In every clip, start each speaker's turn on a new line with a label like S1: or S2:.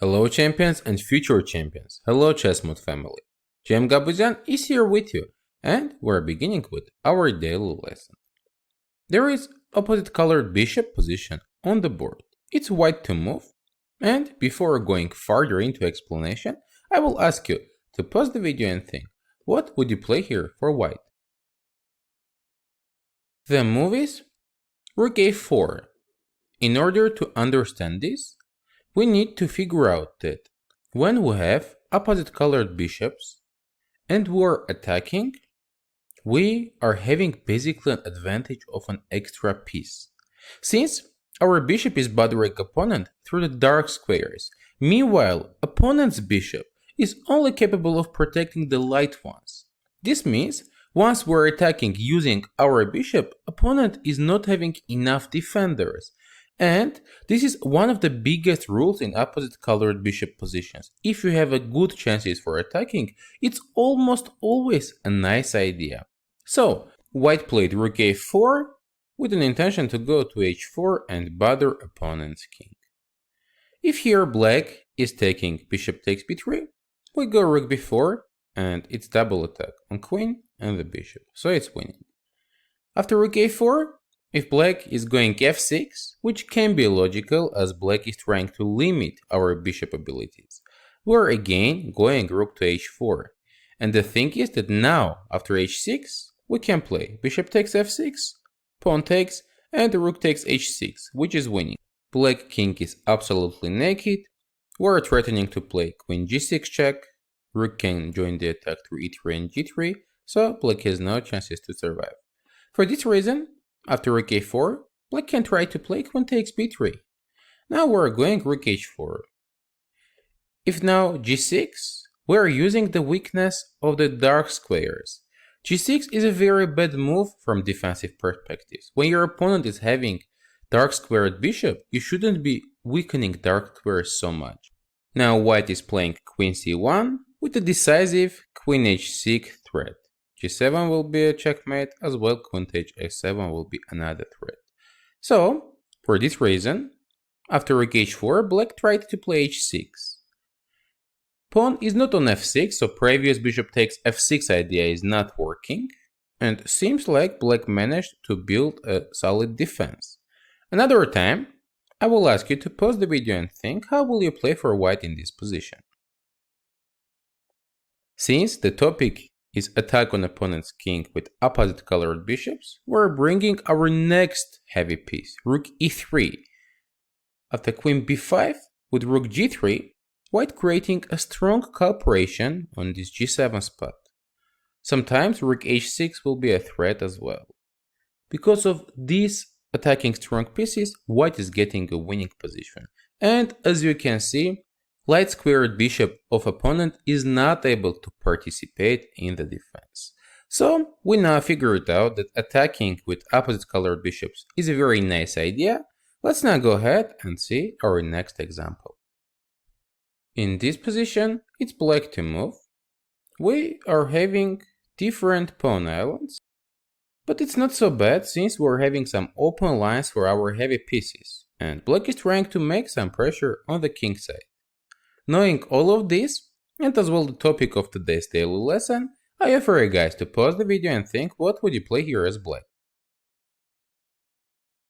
S1: Hello champions and future champions. Hello Chessmood family. Gabuzyan is here with you, and we're beginning with our daily lesson. There is opposite colored bishop position on the board. It's white to move, and before going further into explanation, I will ask you to pause the video and think, what would you play here for white? The move is Rook a4. In order to understand this, we need to figure out that when we have opposite colored bishops and we're attacking, we are having basically an advantage of an extra piece. Since our bishop is bothering opponent through the dark squares, meanwhile opponent's bishop is only capable of protecting the light ones. This means once we're attacking using our bishop, opponent is not having enough defenders. And this is one of the biggest rules in opposite colored bishop positions. If you have a good chances for attacking, it's almost always a nice idea. So, white played rook a4 with an intention to go to h4 and bother opponent's king. If here black is taking bishop takes b3, we go rook b4 and it's double attack on queen and the bishop, so it's winning. After rook a4, if black is going f6, which can be logical as black is trying to limit our bishop abilities, we're again going rook to h4. And the thing is that now, after h6, we can play bishop takes f6, pawn takes, and the rook takes h6, which is winning. Black king is absolutely naked, we're threatening to play queen g6 check, rook can join the attack through e3 and g3, so black has no chances to survive. For this reason, after rook a4, black can try to play queen takes b3. Now we're going rook h4. If now g6, we're using the weakness of the dark squares. g6 is a very bad move from defensive perspectives. When your opponent is having dark squared bishop, you shouldn't be weakening dark squares so much. Now white is playing queen c1 with a decisive queen h6 threat. g7 will be a checkmate, as well queen takes a7 will be another threat. So, for this reason, after rook h4, black tried to play h6. Pawn is not on f6, so previous bishop takes f6 idea is not working, and seems like black managed to build a solid defense. Another time, I will ask you to pause the video and think how will you play for white in this position. Since the topic is attack on opponent's king with opposite colored bishops, we're bringing our next heavy piece, rook e3. After queen b5 with rook g3, white creating a strong cooperation on this g7 spot. Sometimes rook h6 will be a threat as well. Because of these attacking strong pieces, white is getting a winning position. And as you can see, light squared bishop of opponent is not able to participate in the defense. So we now figured out that attacking with opposite colored bishops is a very nice idea. Let's now go ahead and see our next example. In this position, it's black to move. We are having different pawn islands, but it's not so bad since we're having some open lines for our heavy pieces, and black is trying to make some pressure on the king side. Knowing all of this, and as well the topic of today's daily lesson, I offer you guys to pause the video and think what would you play here as black.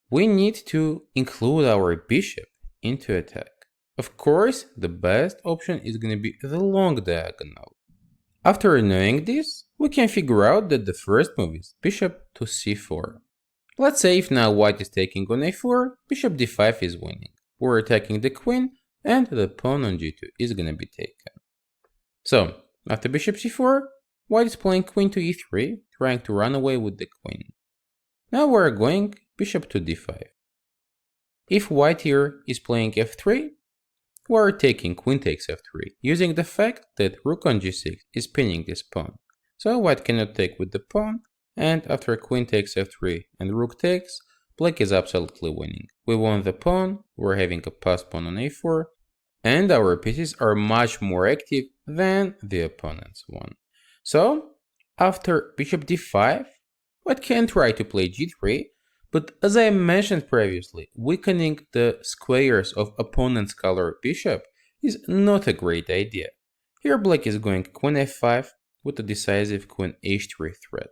S1: We need to include our bishop into attack. Of course, the best option is going to be the long diagonal. After knowing this, we can figure out that the first move is bishop to c4. Let's say if now white is taking on a4, bishop d5 is winning. We're attacking the queen, and the pawn on g2 is gonna be taken. So, after bishop c4, white is playing queen to e3, trying to run away with the queen. Now we're going bishop to d5. If white here is playing f3, we're taking queen takes f3, using the fact that rook on g6 is pinning this pawn. So white cannot take with the pawn, and after queen takes f3 and rook takes, black is absolutely winning. We won the pawn, we're having a passed pawn on a4, and our pieces are much more active than the opponent's one. So, after bishop d5, white can try to play g3, but as I mentioned previously, weakening the squares of opponent's colored bishop is not a great idea. Here black is going queen f5 with a decisive queen h3 threat.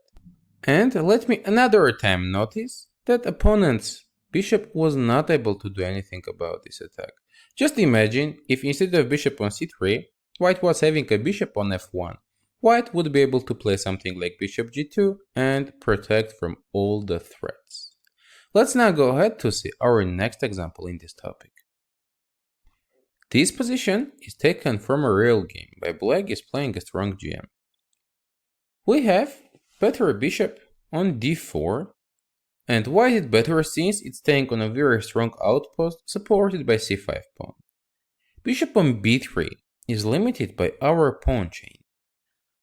S1: And let me another time notice that opponent's bishop was not able to do anything about this attack. Just imagine if instead of bishop on c3, white was having a bishop on f1. White would be able to play something like bishop g2 and protect from all the threats. Let's now go ahead to see our next example in this topic. This position is taken from a real game by black is playing a strong GM. We have better bishop on d4, and why is it better since it's staying on a very strong outpost supported by c5 pawn. Bishop on b3 is limited by our pawn chain.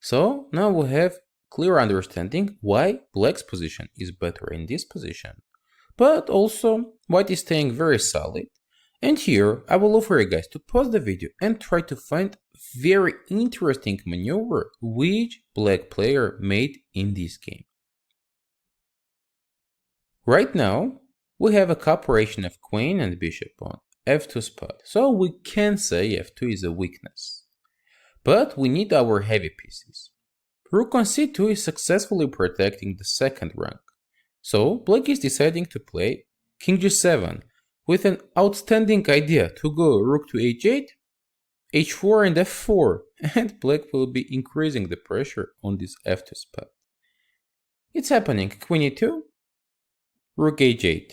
S1: So now we have clear understanding why black's position is better in this position. But also white is staying very solid. And here I will offer you guys to pause the video and try to find very interesting maneuver which black player made in this game. Right now we have a cooperation of queen and bishop on f2 spot, so we can say f2 is a weakness. But we need our heavy pieces. Rook on c2 is successfully protecting the second rank, so black is deciding to play king g7 with an outstanding idea to go rook to h8, h4 and f4, and black will be increasing the pressure on this f2 spot. It's happening, queen e2, rook h8.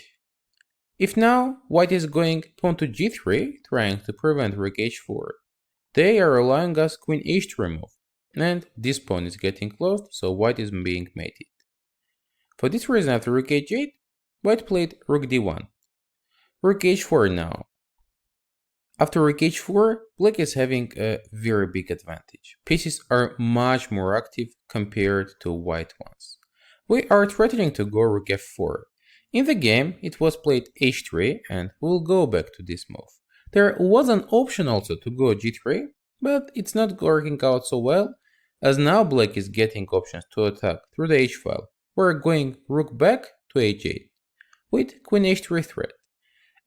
S1: If now white is going pawn to g3, trying to prevent rook h4, they are allowing us queen h3 move, and this pawn is getting closed, so white is being mated. For this reason, after rook h8, white played rook d1. Rook h4 now. After rook h4, black is having a very big advantage. Pieces are much more active compared to white ones. We are threatening to go rook f4. In the game, it was played h3, and we'll go back to this move. There was an option also to go g3, but it's not working out so well, as now black is getting options to attack through the h file. We're going rook back to h8 with queen h3 threat.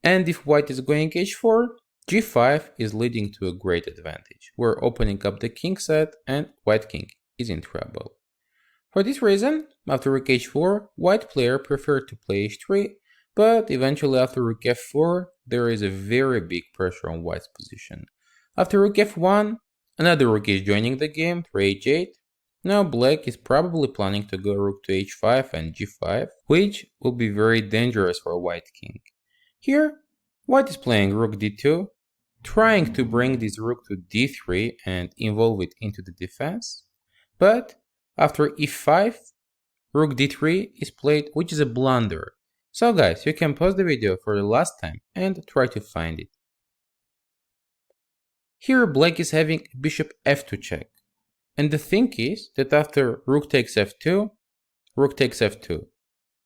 S1: And if white is going h4, g5 is leading to a great advantage. We're opening up the king set and white king is in trouble. For this reason, after rook h4, white player preferred to play h3, but eventually after rook f4, there is a very big pressure on white's position. After rook f1, another rook is joining the game through h8. Now black is probably planning to go rook to h5 and g5, which will be very dangerous for white king. Here, white is playing rook d2, trying to bring this rook to d3 and involve it into the defense. But after e5, rook d3 is played, which is a blunder. So guys, you can pause the video for the last time and try to find it. Here black is having bishop f2 check. And the thing is that after rook takes f2, rook takes f2.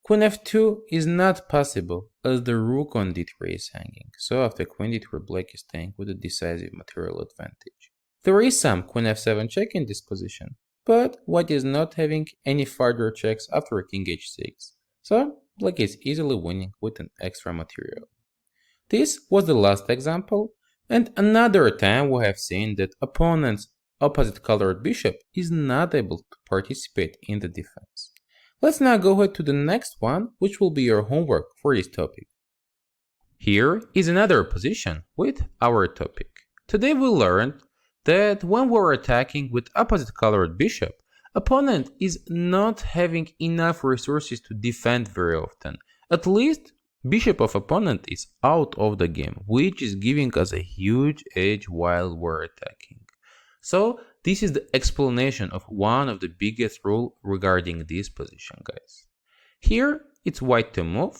S1: Queen f2 is not possible as the rook on d3 is hanging, so after queen d3 black is staying with a decisive material advantage. There is some queen f7 check in this position, but white is not having any further checks after king h6, so black is easily winning with an extra material. This was the last example, and another time we have seen that opponent's opposite colored bishop is not able to participate in the defense. Let's now go ahead to the next one, which will be your homework for this topic. Here is another position with our topic. Today we learned that when we're attacking with opposite colored bishop, opponent is not having enough resources to defend very often. At least bishop of opponent is out of the game, which is giving us a huge edge while we're attacking. So this is the explanation of one of the biggest rules regarding this position, guys. Here it's white to move,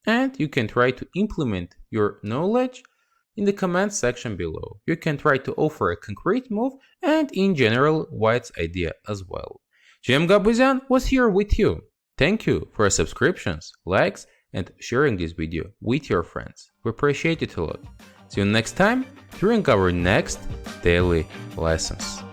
S1: and you can try to implement your knowledge in the comment section below. You can try to offer a concrete move and in general white's idea as well. Gabuzyan was here with you. Thank you for subscriptions, likes and sharing this video with your friends. We appreciate it a lot. See you next time during our next daily lessons.